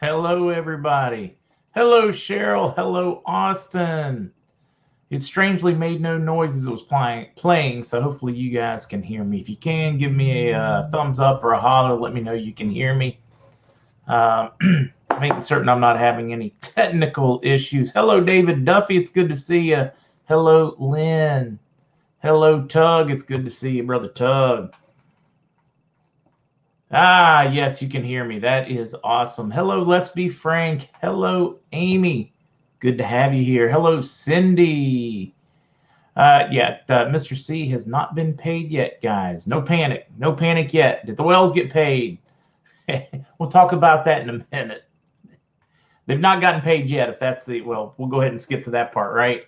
Hello, everybody. Hello, Cheryl. Hello, Austin. It strangely made no noise as it was playing, so hopefully you guys can hear me. If you can, give me a thumbs up or a holler. Let me know you can hear me. Uh, making certain I'm not having any technical issues. Hello, David Duffy. It's good to see you. Hello, Lynn. Hello, Tug. It's good to see you, Brother Tug. Ah, yes, you can hear me. That is awesome. Hello, Let's Be Frank. Hello, Amy. Good to have you here. Hello, Cindy. Mr. C has not been paid yet, guys. No panic. No panic yet. Did the Wells get paid? We'll talk about that in a minute. They've not gotten paid yet. If that's we'll go ahead and skip to that part, right?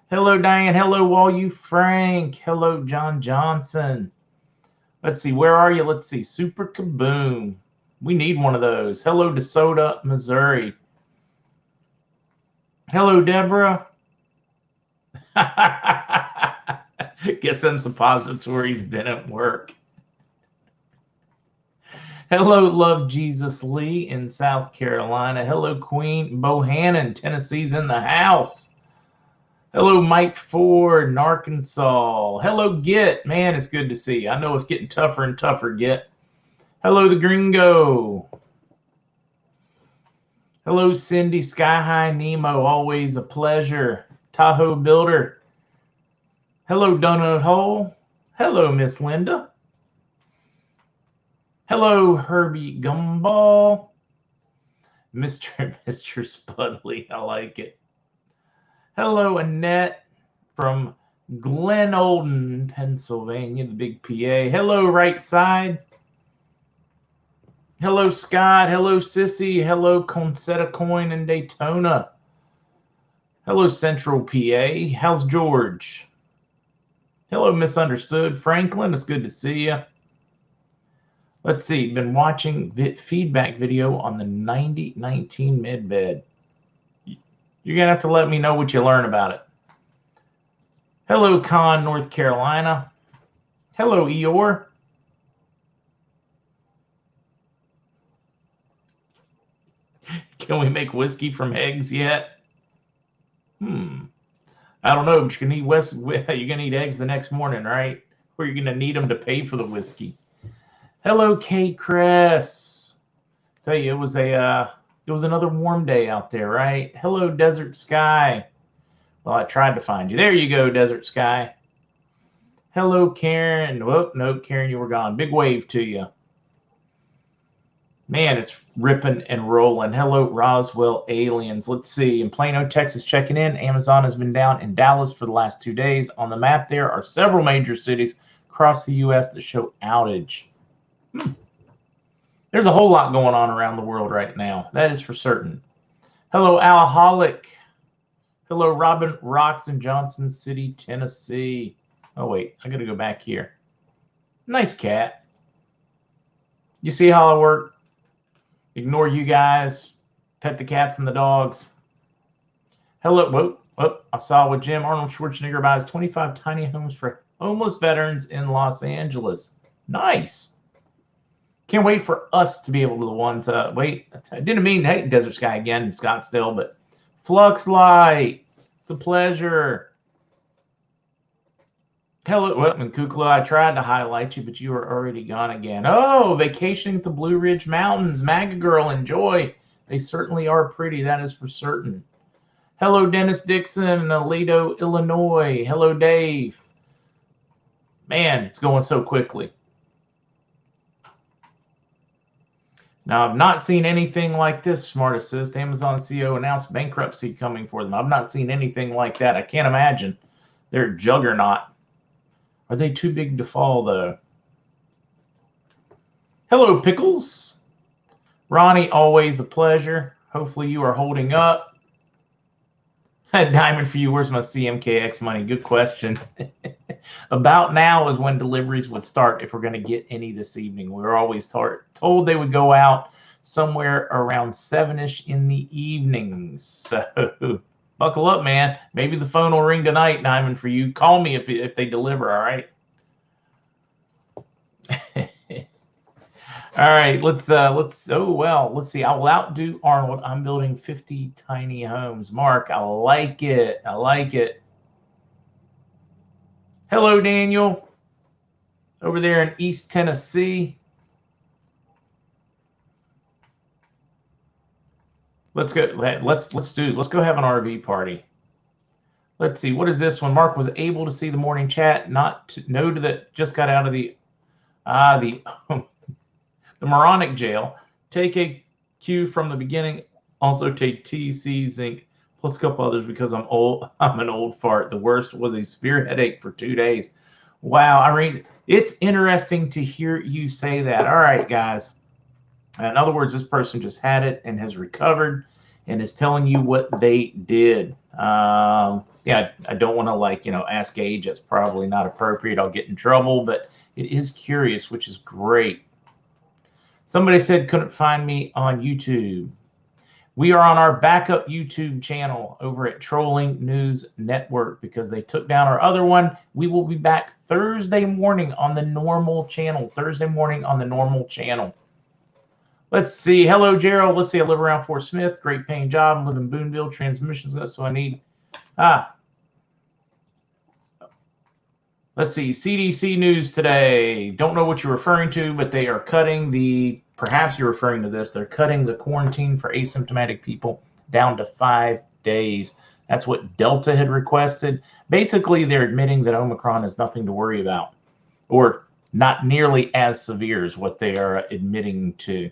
Hello, Diane. Hello, Walu Frank. Hello, John Johnson. Let's see, where are you? Let's see, Super Kaboom. We need one of those. Hello, DeSoto, Missouri. Hello, Deborah. Guess them suppositories didn't work. Hello, Love Jesus Lee in South Carolina. Hello, Queen Bohannon. Tennessee's in the house. Hello, Mike Ford in Arkansas. Hello, Git. Man, it's good to see you. I know it's getting tougher and tougher, Git. Hello, the Gringo. Hello, Cindy. Sky High Nemo. Always a pleasure. Tahoe Builder. Hello, Donut Hole. Hello, Miss Linda. Hello, Herbie Gumball. Mr. Spudley. I like it. Hello, Annette from Glen Olden, Pennsylvania, the big PA. Hello, Right Side. Hello, Scott. Hello, Sissy. Hello, Concetta Coin in Daytona. Hello, Central PA. How's George? Hello, Misunderstood. Franklin, it's good to see you. Let's see. Been watching feedback video on the 9019 Medbed. You're going to have to let me know what you learn about it. Hello, Con, North Carolina. Hello, Eeyore. Can we make whiskey from eggs yet? I don't know, but you're gonna need eggs the next morning, right? Or you're gonna need them to pay for the whiskey. Hello, Kate Cress. Tell you, it was another warm day out there, right? Hello, Desert Sky. Well, I tried to find you. There you go, Desert Sky. Hello, Karen. Whoop, nope, Karen, you were gone. Big wave to you. Man, it's ripping and rolling. Hello, Roswell Aliens. Let's see. In Plano, Texas, checking in. Amazon has been down in Dallas for the last 2 days. On the map, there are several major cities across the U.S. that show outage. There's a whole lot going on around the world right now. That is for certain. Hello, Alholic. Hello, Robin Rocks in Johnson City, Tennessee. Oh, wait. I got to go back here. Nice cat. You see how I work? Ignore you guys. Pet the cats and the dogs. Hello. Whoa. I saw with Jim Arnold Schwarzenegger buys 25 tiny homes for homeless veterans in Los Angeles. Nice. Can't wait for us to be able to the ones. Wait, I didn't mean, hey, Desert Sky again in Scottsdale, but Flux Light. It's a pleasure. Hello, and Kukla, I tried to highlight you, but you were already gone again. Oh, vacationing at the Blue Ridge Mountains. Maga Girl, enjoy. They certainly are pretty, that is for certain. Hello, Dennis Dixon in Aledo, Illinois. Hello, Dave. Man, it's going so quickly. Now, I've not seen anything like this, Smart Assist. Amazon CEO announced bankruptcy coming for them. I've not seen anything like that. I can't imagine. They're a juggernaut. Are they too big to fall, though? Hello, Pickles. Ronnie, always a pleasure. Hopefully you are holding up. Diamond for you, where's my CMKX money? Good question. About now is when deliveries would start if we're going to get any this evening. We were always told they would go out somewhere around 7-ish in the evenings. So buckle up, man. Maybe the phone will ring tonight, Diamond, for you. Call me if they deliver, all right? All right, let's let's see. I will outdo Arnold. I'm building 50 tiny homes. Mark, I like it. I like it. Hello, Daniel. Over there in East Tennessee. Let's go. Let's go have an RV party. Let's see. What is this one? Mark was able to see the morning chat. No to that. Just got out of the the moronic jail. Take a cue from the beginning. Also take TC zinc plus a couple others because I'm old. I'm an old fart. The worst was a severe headache for 2 days. Wow, Irene, it's interesting to hear you say that. All right, guys. In other words, this person just had it and has recovered and is telling you what they did. Yeah, I don't want to ask age. That's probably not appropriate. I'll get in trouble, but it is curious, which is great. Somebody said couldn't find me on YouTube. We are on our backup YouTube channel over at Trolling News Network because they took down our other one. We will be back Thursday morning on the normal channel. Let's see. Hello, Gerald. Let's see. I live around Fort Smith. Great paying job. I live in Boonville. Transmissions. So I need. Let's see. CDC news today. Don't know what you're referring to, but they are cutting the. Perhaps you're referring to this. They're cutting the quarantine for asymptomatic people down to 5 days. That's what Delta had requested. Basically, they're admitting that Omicron is nothing to worry about, or not nearly as severe as what they are admitting to.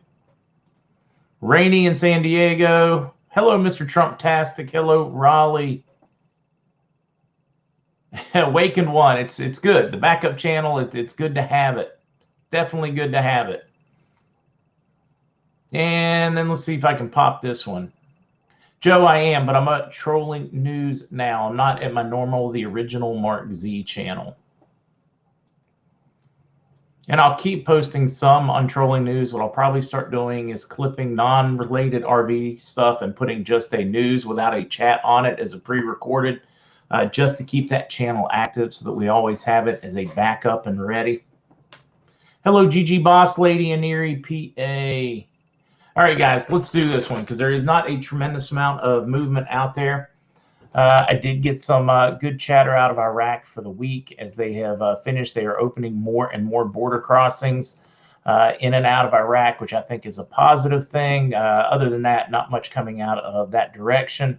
Rainy in San Diego. Hello, Mr. Trump-tastic. Hello, Raleigh. Awakened One. It's good. The backup channel, it's good to have it. Definitely good to have it. And then let's see if I can pop this one. Joe, I am, but I'm at Trolling News now. I'm not at my normal, the original MarkZ channel. And I'll keep posting some on Trolling News. What I'll probably start doing is clipping non-related RV stuff and putting just a news without a chat on it as a pre-recorded, just to keep that channel active so that we always have it as a backup and ready. Hello, GG Boss Lady in Erie, PA. All right, guys, let's do this one because there is not a tremendous amount of movement out there. I did get some good chatter out of Iraq for the week as they have finished. They are opening more and more border crossings in and out of Iraq, which I think is a positive thing. Other than that, not much coming out of that direction.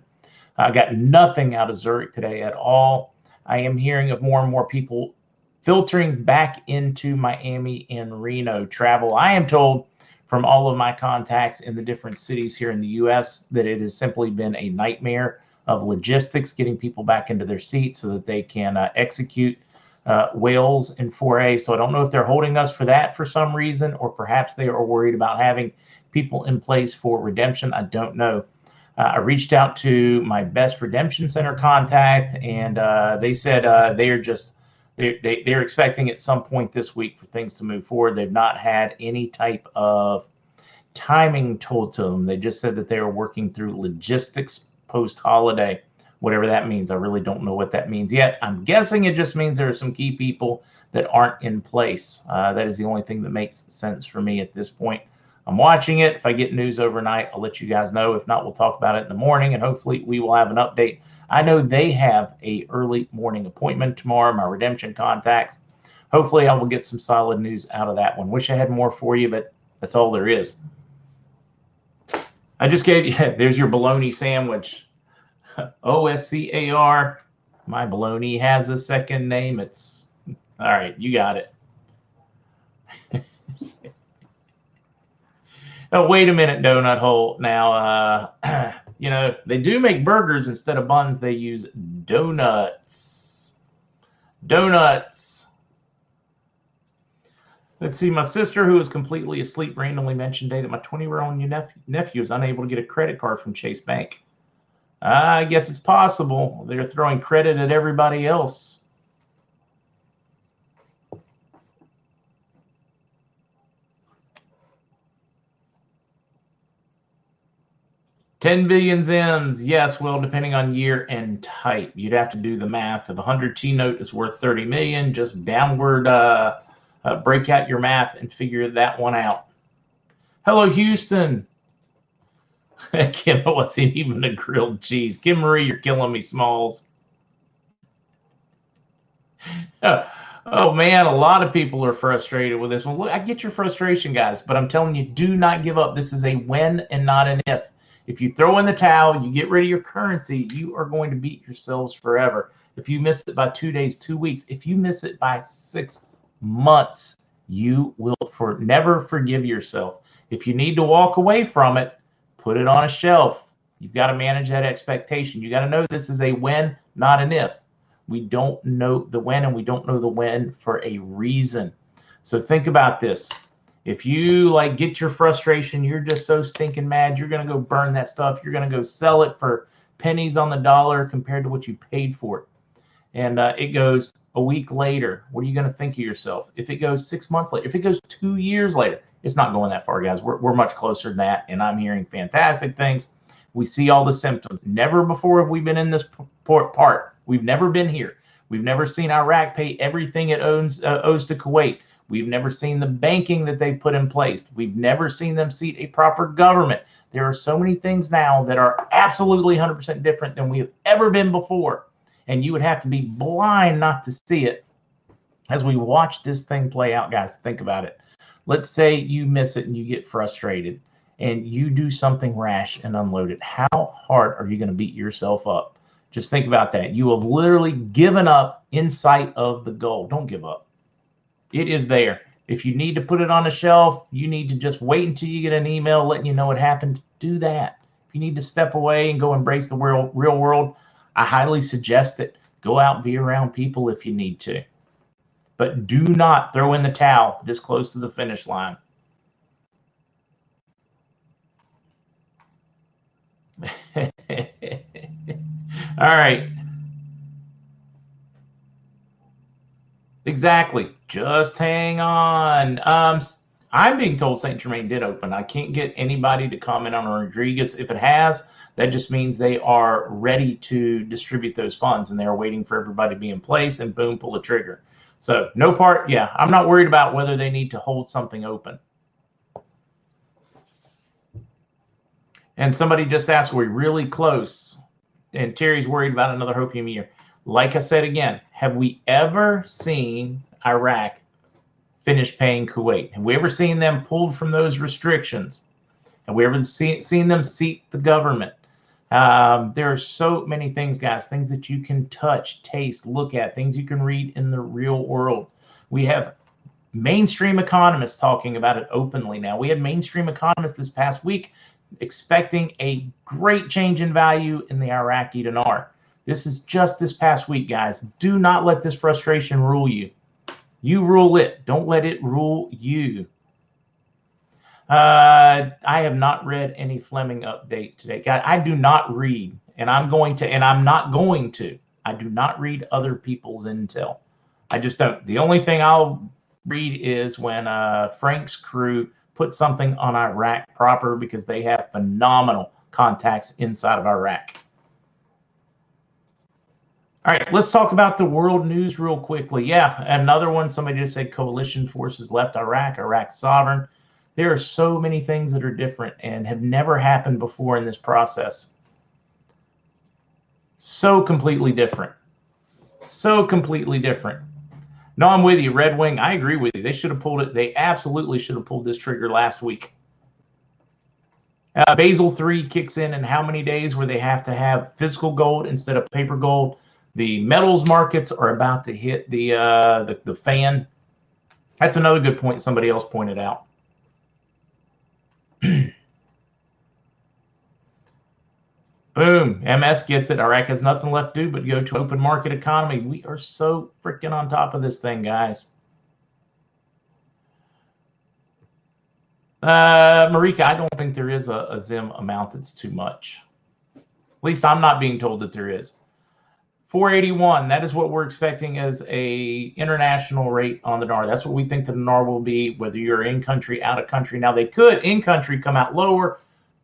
I got nothing out of Zurich today at all. I am hearing of more and more people filtering back into Miami and Reno travel. I am told from all of my contacts in the different cities here in the U.S. that it has simply been a nightmare of logistics, getting people back into their seats so that they can execute whales in 4A. So I don't know if they're holding us for that for some reason, or perhaps they are worried about having people in place for redemption. I don't know. I reached out to my best redemption center contact, and they said they're expecting at some point this week for things to move forward. They've not had any type of timing told to them. They just said that they are working through logistics post-holiday, whatever that means. I really don't know what that means yet. I'm guessing it just means there are some key people that aren't in place. That is the only thing that makes sense for me at this point. I'm watching it. If I get news overnight, I'll let you guys know. If not, we'll talk about it in the morning, and hopefully we will have an update. I know they have a early morning appointment tomorrow, my redemption contacts. Hopefully I will get some solid news out of that one. Wish I had more for you, but that's all there is. I just gave you, there's your bologna sandwich. OSCAR. My bologna has a second name. It's, all right, you got it. Oh, wait a minute, Donut Hole. Now, you know, they do make burgers instead of buns. They use donuts. Donuts. Let's see. My sister, who was completely asleep, randomly mentioned today that my 20-year-old nephew is unable to get a credit card from Chase Bank. I guess it's possible. They're throwing credit at everybody else. $10 billion Zims. Yes, well, depending on year and type. You'd have to do the math. If a 100 T-note is worth 30 million, just downward break out your math and figure that one out. Hello, Houston. Kim, it wasn't even a grilled cheese. Kim Marie, you're killing me, Smalls. Oh man, a lot of people are frustrated with this one. Look, I get your frustration, guys, but I'm telling you, do not give up. This is a when and not an if. If you throw in the towel, you get rid of your currency, you are going to beat yourselves forever. If you miss it by 2 days, 2 weeks, if you miss it by 6 months, you will never forgive yourself. If you need to walk away from it, put it on a shelf. You've got to manage that expectation. You got to know this is a when, not an if. We don't know the when, and we don't know the when for a reason. So think about this. If you like get your frustration, you're just so stinking mad, you're going to go burn that stuff. You're going to go sell it for pennies on the dollar compared to what you paid for it. And it goes a week later. What are you going to think of yourself? If it goes 6 months later, if it goes 2 years later, it's not going that far, guys. We're much closer than that. And I'm hearing fantastic things. We see all the symptoms. Never before have we been in this part. We've never been here. We've never seen Iraq pay everything it owes to Kuwait. We've never seen the banking that they put in place. We've never seen them seat a proper government. There are so many things now that are absolutely 100% different than we have ever been before. And you would have to be blind not to see it. As we watch this thing play out, guys, think about it. Let's say you miss it and you get frustrated and you do something rash and unload it. How hard are you going to beat yourself up? Just think about that. You have literally given up in sight of the goal. Don't give up. It is there. If you need to put it on a shelf, you need to just wait until you get an email letting you know what happened. Do that. If you need to step away and go embrace the real world, I highly suggest it. Go out and be around people if you need to. But do not throw in the towel this close to the finish line. All right. Exactly. Just hang on. I'm being told St. Germain did open. I can't get anybody to comment on Rodriguez. If it has, that just means they are ready to distribute those funds and they're waiting for everybody to be in place and boom, pull the trigger. So no part. Yeah, I'm not worried about whether they need to hold something open. And somebody just asked, we're really close. And Terry's worried about another hopium year. Like I said again, have we ever seen Iraq finish paying Kuwait? Have we ever seen them pulled from those restrictions? Have we ever seen them seat the government? There are so many things, guys, things that you can touch, taste, look at, things you can read in the real world. We have mainstream economists talking about it openly now. We had mainstream economists this past week expecting a great change in value in the Iraqi dinar. This is just this past week, guys. Do not let this frustration rule you. You rule it. Don't let it rule you. I have not read any Fleming update today. God, I do not read, and I'm not going to. I do not read other people's intel. I just don't. The only thing I'll read is when Frank's crew put something on Iraq proper because they have phenomenal contacts inside of Iraq. All right, let's talk about the world news real quickly. Yeah, another one. Somebody just said coalition forces left Iraq. Iraq's sovereign. There are so many things that are different and have never happened before in this process. So completely different. So completely different. No, I'm with you, Red Wing. I agree with you. They should have pulled it. They absolutely should have pulled this trigger last week. Basel III kicks in how many days where they have to have physical gold instead of paper gold. The metals markets are about to hit the fan. That's another good point somebody else pointed out. Boom. MS gets it. Iraq has nothing left to do but go to open market economy. We are so freaking on top of this thing, guys. Marika, I don't think there is a Zim amount that's too much. At least I'm not being told that there is. 481, that is what we're expecting as a international rate on the dinar. That's what we think the dinar will be, whether you're in country, out of country. Now, they could, in country, come out lower,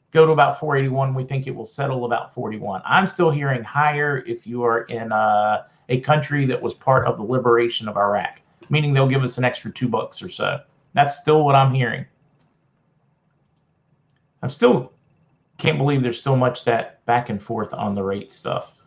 go to about 481. We think it will settle about 41. I'm still hearing higher if you are in a country that was part of the liberation of Iraq, meaning they'll give us an extra $2 or so. That's still what I'm hearing. I'm still can't believe there's still much that back and forth on the rate stuff.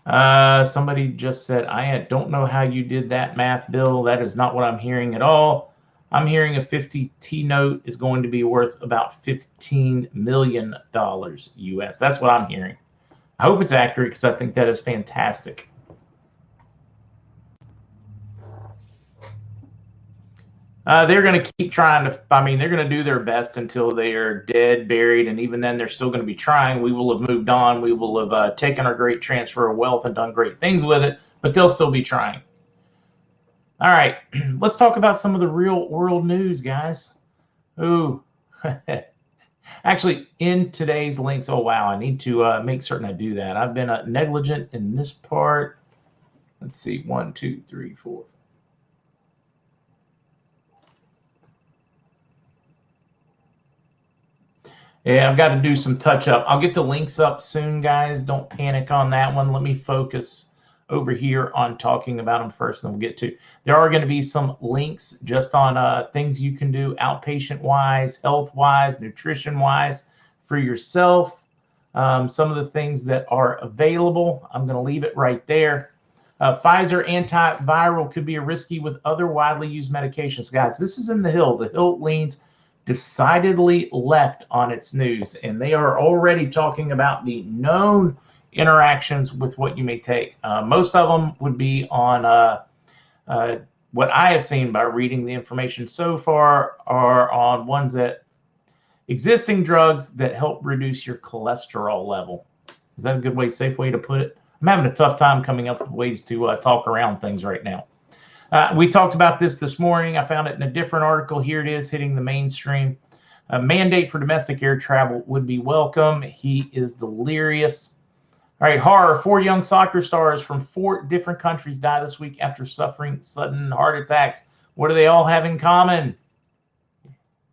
Somebody just said, I don't know how you did that math, Bill. That is not what I'm hearing at all. I'm hearing a 50T note is going to be worth about $15 million US. That's what I'm hearing. I hope it's accurate because I think that is fantastic. They're going to keep trying to, I mean, they're going to do their best until they are dead, buried, and even then they're still going to be trying. We will have moved on. We will have taken our great transfer of wealth and done great things with it, but they'll still be trying. All right, let's talk about some of the real world news, guys. Ooh, actually, in today's links, oh, wow, I need to make certain I do that. I've been negligent in this part. Let's see, 1, 2, 3, 4. Yeah, I've got to do some touch up. I'll get the links up soon, guys. Don't panic on that one. Let me focus over here on talking about them first, and then we'll get to. There are going to be some links just on things you can do outpatient-wise, health-wise, nutrition-wise for yourself. Some of the things that are available. I'm going to leave it right there. Pfizer antiviral could be risky with other widely used medications. Guys, this is in the Hill. The Hill leans decidedly left on its news, and they are already talking about the known interactions with what you may take. Most of them would be on what I have seen by reading the information so far are on ones that existing drugs that help reduce your cholesterol level. Is that a good way, safe way to put it? I'm having a tough time coming up with ways to talk around things right now. We talked about this morning. I found it in a different article. Here it is, hitting the mainstream. A mandate for domestic air travel would be welcome. He is delirious. All right, horror. 4 young soccer stars from 4 different countries died this week after suffering sudden heart attacks. What do they all have in common?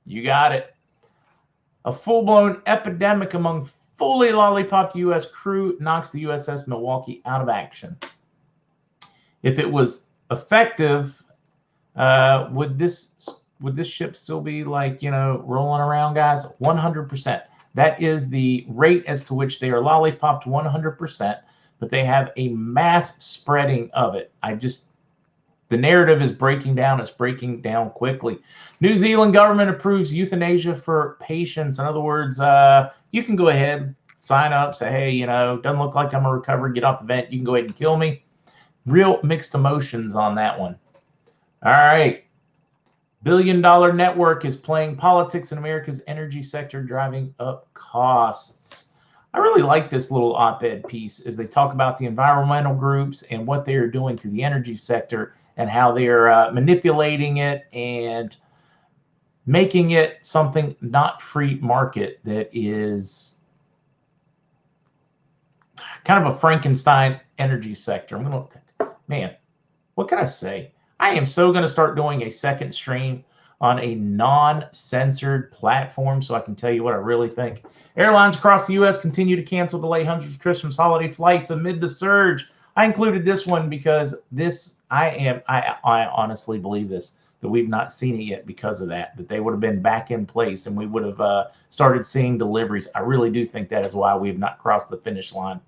You got it. A full-blown epidemic among fully lollipopped U.S. crew knocks the USS Milwaukee out of action. If it was effective, would this ship still be like, rolling around, guys? 100%. That is the rate as to which they are lollipopped, 100%, but they have a mass spreading of it. The narrative is breaking down. It's breaking down quickly. New Zealand government approves euthanasia for patients. In other words, you can go ahead, sign up, say, hey, doesn't look like I'm a recovery, get off the vent. You can go ahead and kill me. Real mixed emotions on that one. All right. Billion-dollar network is playing politics in America's energy sector, driving up costs. I really like this little op-ed piece as they talk about the environmental groups and what they are doing to the energy sector and how they are manipulating it and making it something not free market that is kind of a Frankenstein energy sector. Man, what can I say? I am so going to start doing a second stream on a non-censored platform so I can tell you what I really think. Airlines across the U.S. continue to cancel, delay hundreds of Christmas holiday flights amid the surge. I included this one because I honestly believe this, that we've not seen it yet because of that they would have been back in place and we would have started seeing deliveries. I really do think that is why we have not crossed the finish line.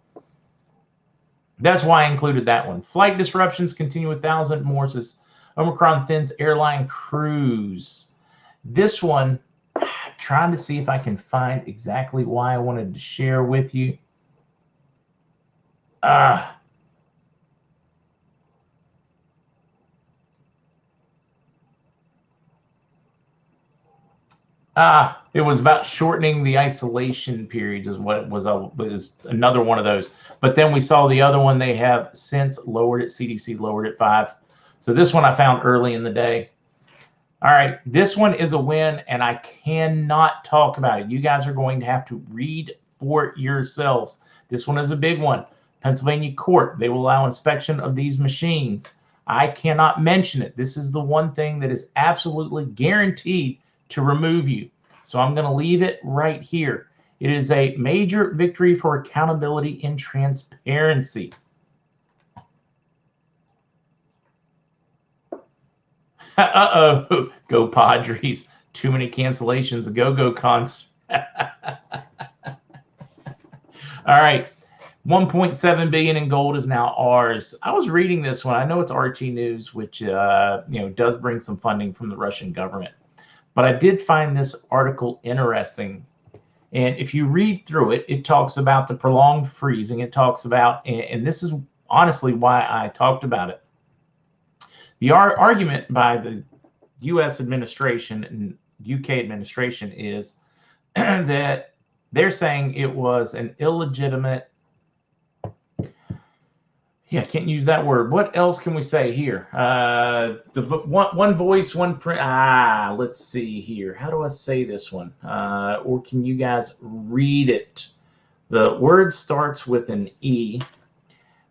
That's why I included that one. Flight disruptions continue with 1,000 more as Omicron thins airline crews. This one, I'm trying to see if I can find exactly why I wanted to share with you. It was about shortening the isolation periods is what it was another one of those. But then we saw the other one they have since lowered it. CDC lowered it 5. So this one I found early in the day. All right, this one is a win, and I cannot talk about it. You guys are going to have to read for yourselves. This one is a big one. Pennsylvania court, they will allow inspection of these machines. I cannot mention it. This is the one thing that is absolutely guaranteed to remove you. So I'm going to leave it right here. It is a major victory for accountability and transparency. Uh-oh. Go Padres. Too many cancellations. The go-go cons. All right. 1.7 billion in gold is now ours. I was reading this one. I know it's RT News, which does bring some funding from the Russian government. But I did find this article interesting. And if you read through it, it talks about the prolonged freezing. It talks about, and this is honestly why I talked about it. The argument by the U.S. administration and UK administration is that they're saying it was an illegitimate. Yeah, I can't use that word. What else can we say here? The one voice, one print. Let's see here. How do I say this one? Or can you guys read it? The word starts with an E.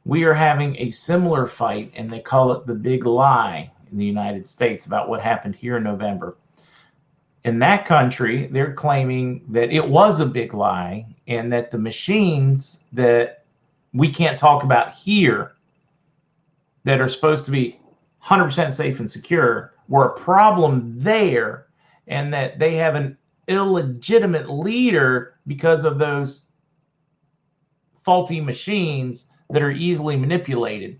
We are having a similar fight, and they call it the big lie in the United States about what happened here in November. In that country, they're claiming that it was a big lie and that the machines that we can't talk about here that are supposed to be 100% safe and secure were a problem there, and that they have an illegitimate leader because of those faulty machines that are easily manipulated.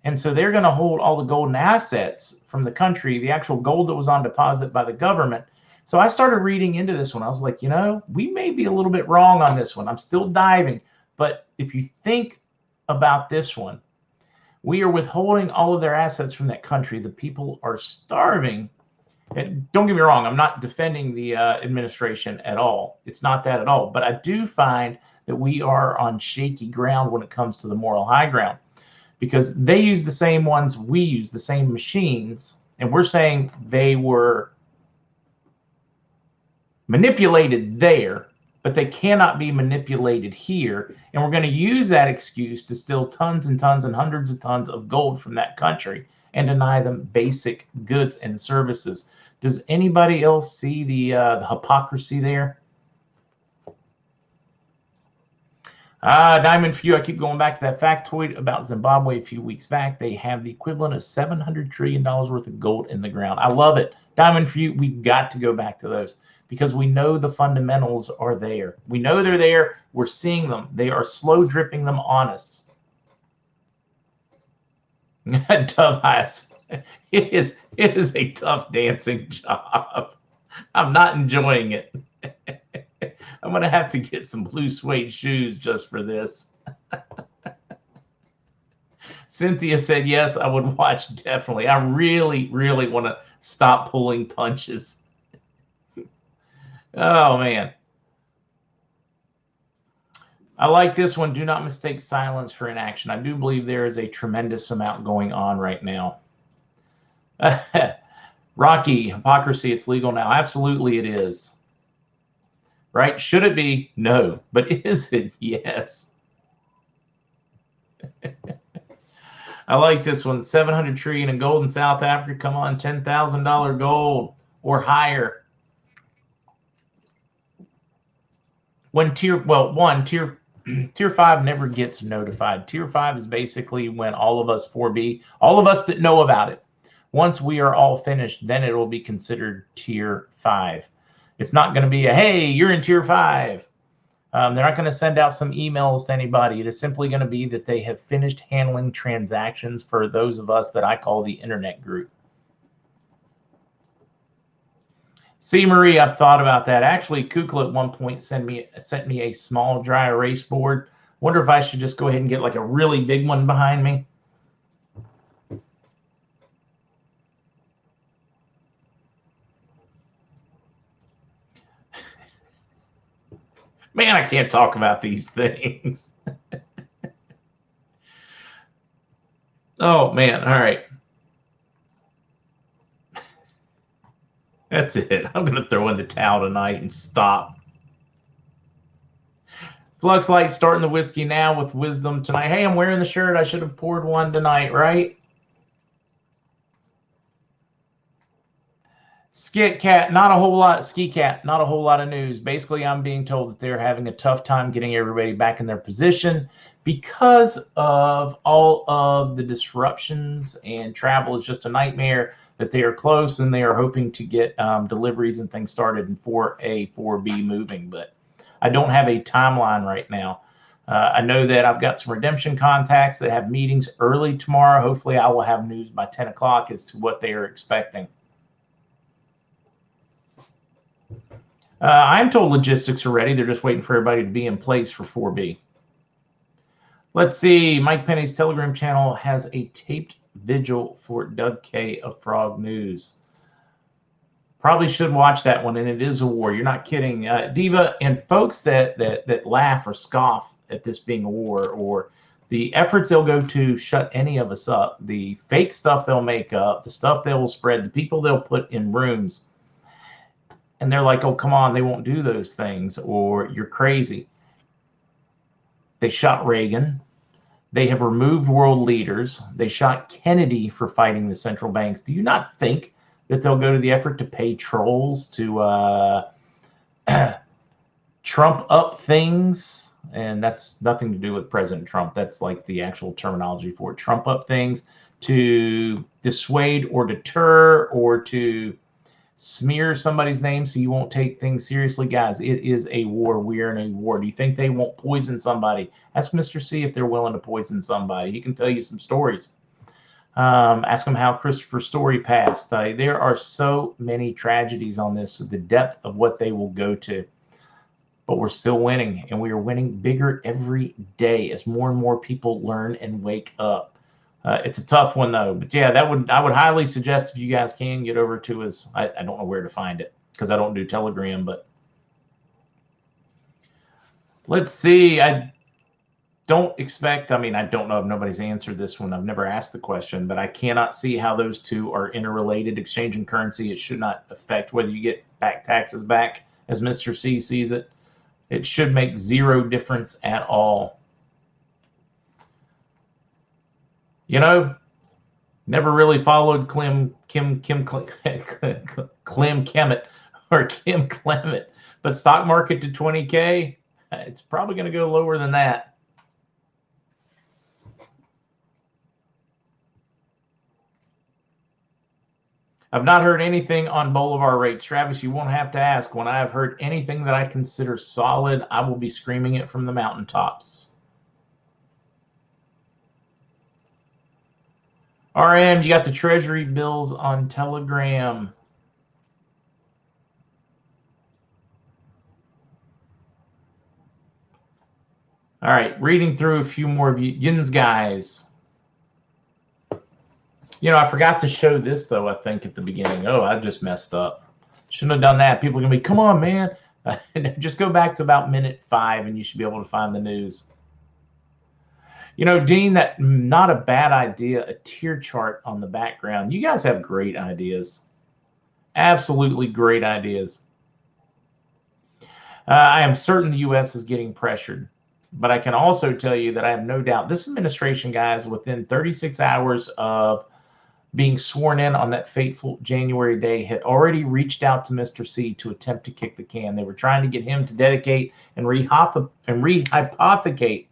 And so they're going to hold all the golden assets from the country, the actual gold that was on deposit by the government. So I started reading into this one. I was like, we may be a little bit wrong on this one. I'm still diving. But if you think about this one, we are withholding all of their assets from that country. The people are starving. And don't get me wrong, I'm not defending the administration at all. It's not that at all. But I do find that we are on shaky ground when it comes to the moral high ground, because they use the same ones we use, the same machines, and we're saying they were manipulated there, but they cannot be manipulated here. And we're going to use that excuse to steal tons and tons and hundreds of tons of gold from that country and deny them basic goods and services. Does anybody else see the hypocrisy there? Diamond Few, I keep going back to that factoid about Zimbabwe a few weeks back. They have the equivalent of $700 trillion worth of gold in the ground. I love it. Diamond Few, we've got to go back to those, because we know the fundamentals are there. We know they're there. We're seeing them. They are slow dripping them on us. Dove Eyes. It is a tough dancing job. I'm not enjoying it. I'm going to have to get some blue suede shoes just for this. Cynthia said, yes, I would watch, definitely. I really, really want to stop pulling punches. Oh, man. I like this one. Do not mistake silence for inaction. I do believe there is a tremendous amount going on right now. Rocky, hypocrisy, it's legal now. Absolutely it is. Right? Should it be? No. But is it? Yes. I like this one. 700 trillion in gold in South Africa. Come on, $10,000 gold or higher. Tier 5 never gets notified. Tier 5 is basically when all of us 4B, all of us that know about it, once we are all finished, then it will be considered Tier 5. It's not going to be a, hey, you're in Tier 5. They're not going to send out some emails to anybody. It is simply going to be that they have finished handling transactions for those of us that I call the internet group. See, Marie, I've thought about that. Actually, Kukla at one point sent me a small dry erase board. Wonder if I should just go ahead and get like a really big one behind me. Man, I can't talk about these things. Oh, man. All right. That's it. I'm going to throw in the towel tonight and stop. Flux Light starting the whiskey now with wisdom tonight. Hey, I'm wearing the shirt. I should have poured one tonight, right? Skit Cat, not a whole lot. Ski Cat, not a whole lot of news. Basically, I'm being told that they're having a tough time getting everybody back in their position because of all of the disruptions, and travel is just a nightmare. that they are close and they are hoping to get deliveries and things started in 4A, 4B moving. But I don't have a timeline right now. I know that I've got some redemption contacts that have meetings early tomorrow. Hopefully I will have news by 10 o'clock as to what they are expecting. I'm told logistics are ready. They're just waiting for everybody to be in place for 4B. Let's see. Mike Penny's Telegram channel has a taped vigil for Doug K of Frog News. Probably should watch that one, and it is a war. You're not kidding. Diva, and folks that laugh or scoff at this being a war, or the efforts they'll go to shut any of us up, the fake stuff they'll make up, the stuff they will spread, the people they'll put in rooms, and they're like, oh, come on, they won't do those things, or you're crazy. They shot Reagan. They have removed world leaders. They shot Kennedy for fighting the central banks. Do you not think that they'll go to the effort to pay trolls to Trump up things? And that's nothing to do with President Trump. That's like the actual terminology for it. Trump up things to dissuade or deter or to smear somebody's name so you won't take things seriously. Guys, it is a war. We are in a war. Do you think they won't poison somebody? Ask Mr. C if they're willing to poison somebody. He can tell you some stories. Ask him how Christopher Story passed. There are so many tragedies on this, the depth of what they will go to. But we're still winning, and we are winning bigger every day as more and more people learn and wake up. It's a tough one, though. But yeah, I would highly suggest if you guys can get over to us. I don't know where to find it because I don't do Telegram. But let's see. I don't expect. I mean, I don't know if nobody's answered this one. I've never asked the question, but I cannot see how those two are interrelated. Exchange and currency. It should not affect whether you get back taxes back, as Mr. C sees it. It should make zero difference at all. You know, never really followed Kim Kemet or Kim Clement, but stock market to 20K, it's probably going to go lower than that. I've not heard anything on Bolivar rates. Travis, you won't have to ask. When I have heard anything that I consider solid, I will be screaming it from the mountaintops. RM, you got the Treasury bills on Telegram. All right, reading through a few more of Yin's guys. You know, I forgot to show this, though, I think, at the beginning. Oh, I just messed up. Shouldn't have done that. People are going to be, come on, man. Just go back to about minute 5, and you should be able to find the news. You know, Dean, that not a bad idea, a tier chart on the background. You guys have great ideas. Absolutely great ideas. I am certain the U.S. is getting pressured. But I can also tell you that I have no doubt this administration, guys, within 36 hours of being sworn in on that fateful January day, had already reached out to Mr. C to attempt to kick the can. They were trying to get him to dedicate and rehypothecate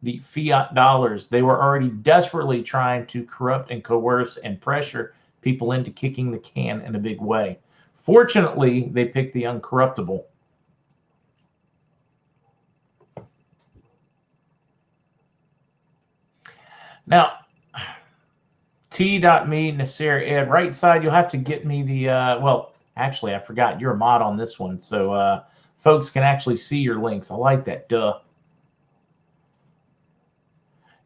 the fiat dollars. They were already desperately trying to corrupt and coerce and pressure people into kicking the can in a big way. Fortunately, they picked the uncorruptible. Now, T.me, Nasir Ed, right side, you'll have to get me the, well, actually, I forgot. You're a mod on this one, so folks can actually see your links. I like that, duh.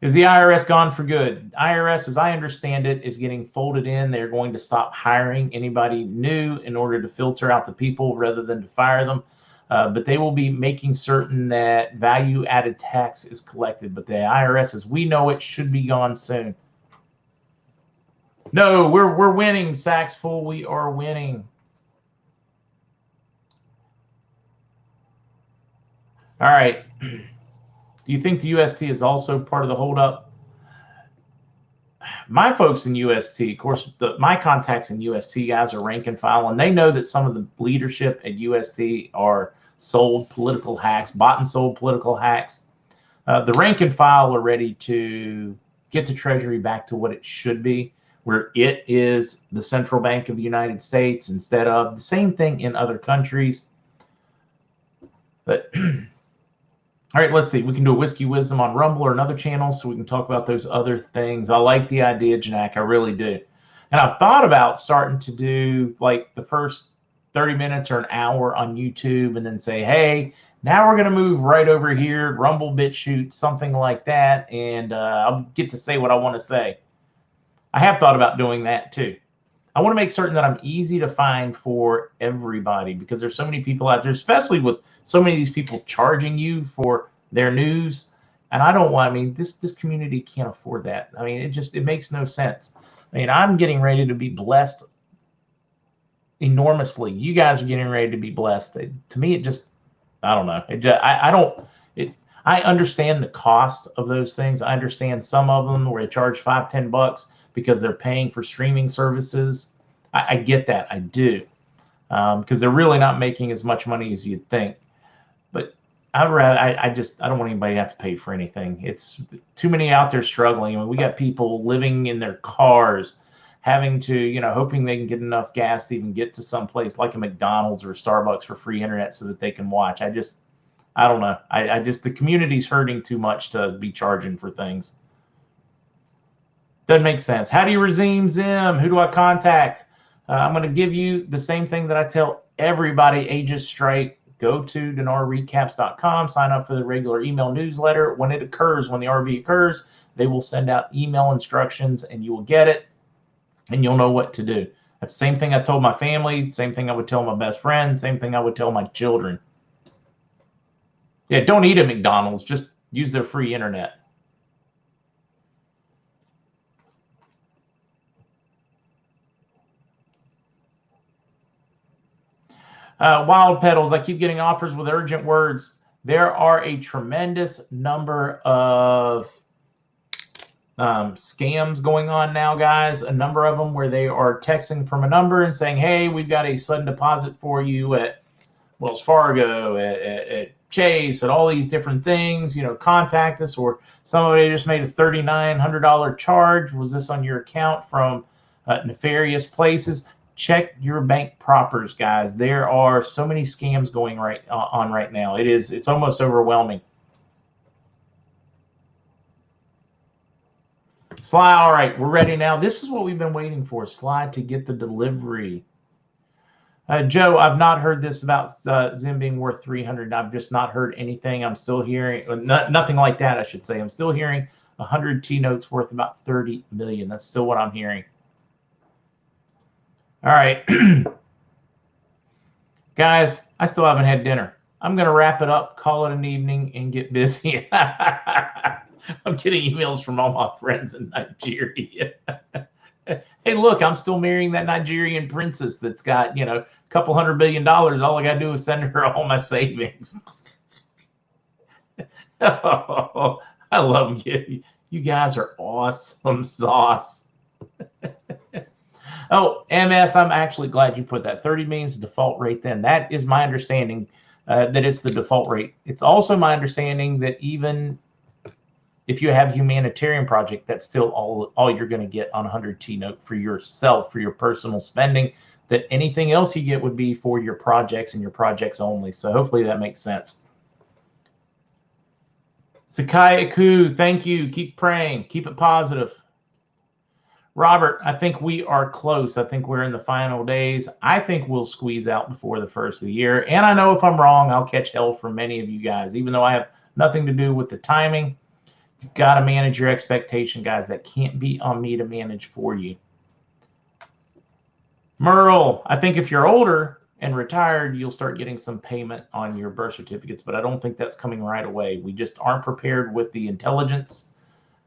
Is the IRS gone for good? IRS, as I understand it, is getting folded in. They're going to stop hiring anybody new in order to filter out the people rather than to fire them. But they will be making certain that value-added tax is collected. But the IRS, as we know it, should be gone soon. No, we're winning, Saxful. We are winning. All right. Do you think the UST is also part of the holdup? My folks in UST, of course, my contacts in UST guys are rank and file, and they know that some of the leadership at UST are sold political hacks, bought and sold political hacks. The rank and file are ready to get the Treasury back to what it should be. where it is the central bank of the United States instead of the same thing in other countries. But all right, let's see. We can do a Whiskey Wisdom on Rumble or another channel so we can talk about those other things. I like the idea, Jack. I really do. And I've thought about starting to do like the first 30 minutes or an hour on YouTube and then say, hey, now we're going to move right over here, Rumble, BitChute, something like that. And I'll get to say what I want to say. I have thought about doing that too. I want to make certain that I'm easy to find for everybody because there's so many people out there, especially with so many of these people charging you for their news. And I don't want, I mean, this community can't afford that. I mean, it makes no sense. I mean, I'm getting ready to be blessed enormously. You guys are getting ready to be blessed. To me, it just, I don't know. I understand the cost of those things. I understand some of them where they charge $5-10 because they're paying for streaming services. I get that. I do. Because they're really not making as much money as you'd think. But I don't want anybody to have to pay for anything. It's too many out there struggling. I mean, we got people living in their cars, having to, hoping they can get enough gas to even get to some place like a McDonald's or a Starbucks for free internet so that they can watch. I don't know. The community's hurting too much to be charging for things. Doesn't make sense. How do you redeem Zim? Who do I contact? I'm going to give you the same thing that I tell everybody ages straight. Go to DinarRecaps.com, sign up for the regular email newsletter. When it occurs, when the RV occurs, they will send out email instructions and you will get it and you'll know what to do. That's the same thing I told my family, same thing I would tell my best friend, same thing I would tell my children. Yeah, don't eat at McDonald's, just use their free internet. Wild Pedals, I keep getting offers with urgent words. There are a tremendous number of scams going on now, guys. A number of them where they are texting from a number and saying, hey, we've got a sudden deposit for you at Wells Fargo, at Chase, at all these different things. Contact us. Or somebody just made a $3,900 charge. Was this on your account from nefarious places? Check your bank propers, guys. There are so many scams going on right now. It's almost overwhelming. Sly, all right, we're ready now. This is what we've been waiting for, Sly, to get the delivery. Joe, I've not heard this about Zim being worth 300. I've just not heard anything. I'm still hearing nothing like that, I should say. I'm still hearing 100 T-notes worth about 30 million. That's still what I'm hearing. All right. Guys, I still haven't had dinner. I'm going to wrap it up, call it an evening, and get busy. I'm getting emails from all my friends in Nigeria. Hey, look, I'm still marrying that Nigerian princess that's got, a couple $100 billion. All I got to do is send her all my savings. Oh, I love you. You guys are awesome sauce. Oh, MS, I'm actually glad you put that. 30 means default rate then. That is my understanding that it's the default rate. It's also my understanding that even if you have a humanitarian project, that's still all you're going to get on 100 T-note for yourself, for your personal spending. That anything else you get would be for your projects and your projects only. So hopefully that makes sense. Sakai Aku, thank you. Keep praying. Keep it positive. Robert, I think we are close. I think we're in the final days. I think we'll squeeze out before the first of the year. And I know if I'm wrong, I'll catch hell from many of you guys. Even though I have nothing to do with the timing, you've got to manage your expectation, guys. That can't be on me to manage for you. Merle, I think if you're older and retired, you'll start getting some payment on your birth certificates, but I don't think that's coming right away. We just aren't prepared with the intelligence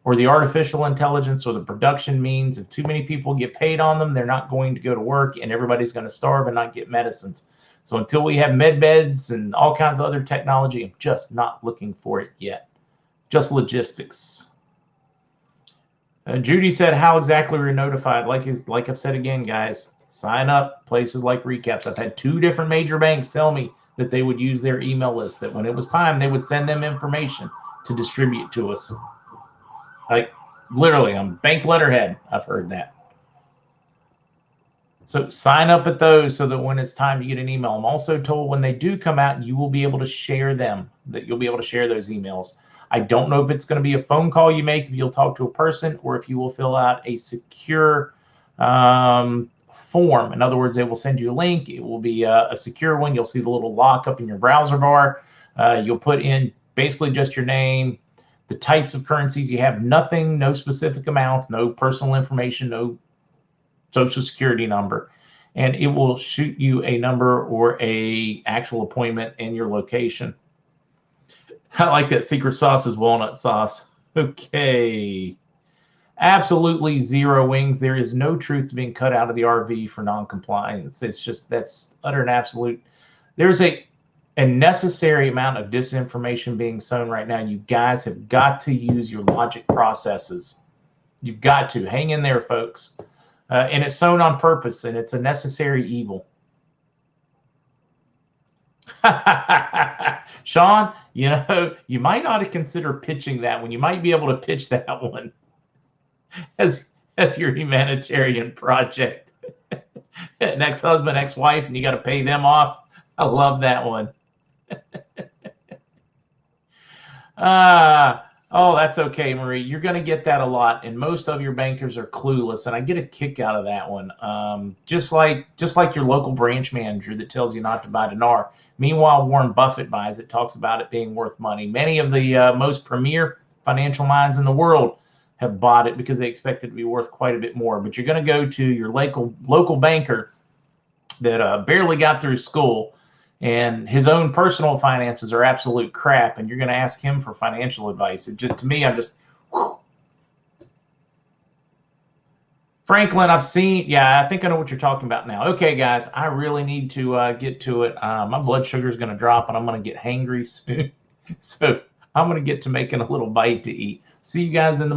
or the artificial intelligence or the production means. If too many people get paid on them, they're not going to go to work and everybody's going to starve and not get medicines. So until we have med beds and all kinds of other technology, I'm just not looking for it yet. Just logistics. Judy said, how exactly were you notified? Like I've said again, guys, sign up places like Recaps. I've had 2 different major banks tell me that they would use their email list, that when it was time, they would send them information to distribute to us. Like literally on bank letterhead, I've heard that. So sign up at those so that when it's time to get an email. I'm also told when they do come out, you will be able to share them, that you'll be able to share those emails. I don't know if it's going to be a phone call you make, if you'll talk to a person, or if you will fill out a secure form. In other words, they will send you a link. It will be a secure one. You'll see the little lock up in your browser bar. You'll put in basically just your name, the types of currencies you have, nothing, no specific amount, no personal information, no social security number, and it will shoot you a number or a actual appointment and your location. I like that secret sauce is walnut sauce. Okay. Absolutely zero wings. There is no truth to being cut out of the RV for non-compliance. It's just, that's utter and absolute. There's a necessary amount of disinformation being sown right now. You guys have got to use your logic processes. You've got to. Hang in there, folks. And it's sown on purpose, and it's a necessary evil. Sean, you know, you might ought to consider pitching that one. You might be able to pitch that one as your humanitarian project. An ex-husband, ex-wife, and you got to pay them off. I love that one. Oh, that's okay, Marie. You're going to get that a lot, and most of your bankers are clueless, and I get a kick out of that one. Just like your local branch manager that tells you not to buy dinar. Meanwhile, Warren Buffett buys it, talks about it being worth money. Many of the most premier financial minds in the world have bought it because they expect it to be worth quite a bit more. But you're going to go to your local banker that barely got through school, and his own personal finances are absolute crap, and you're going to ask him for financial advice. It just, to me, I'm just, whew. Franklin, I've seen, yeah, I think I know what you're talking about now. Okay, guys, I really need to get to it. My blood sugar is going to drop, and I'm going to get hangry soon. So I'm going to get to making a little bite to eat. See you guys in the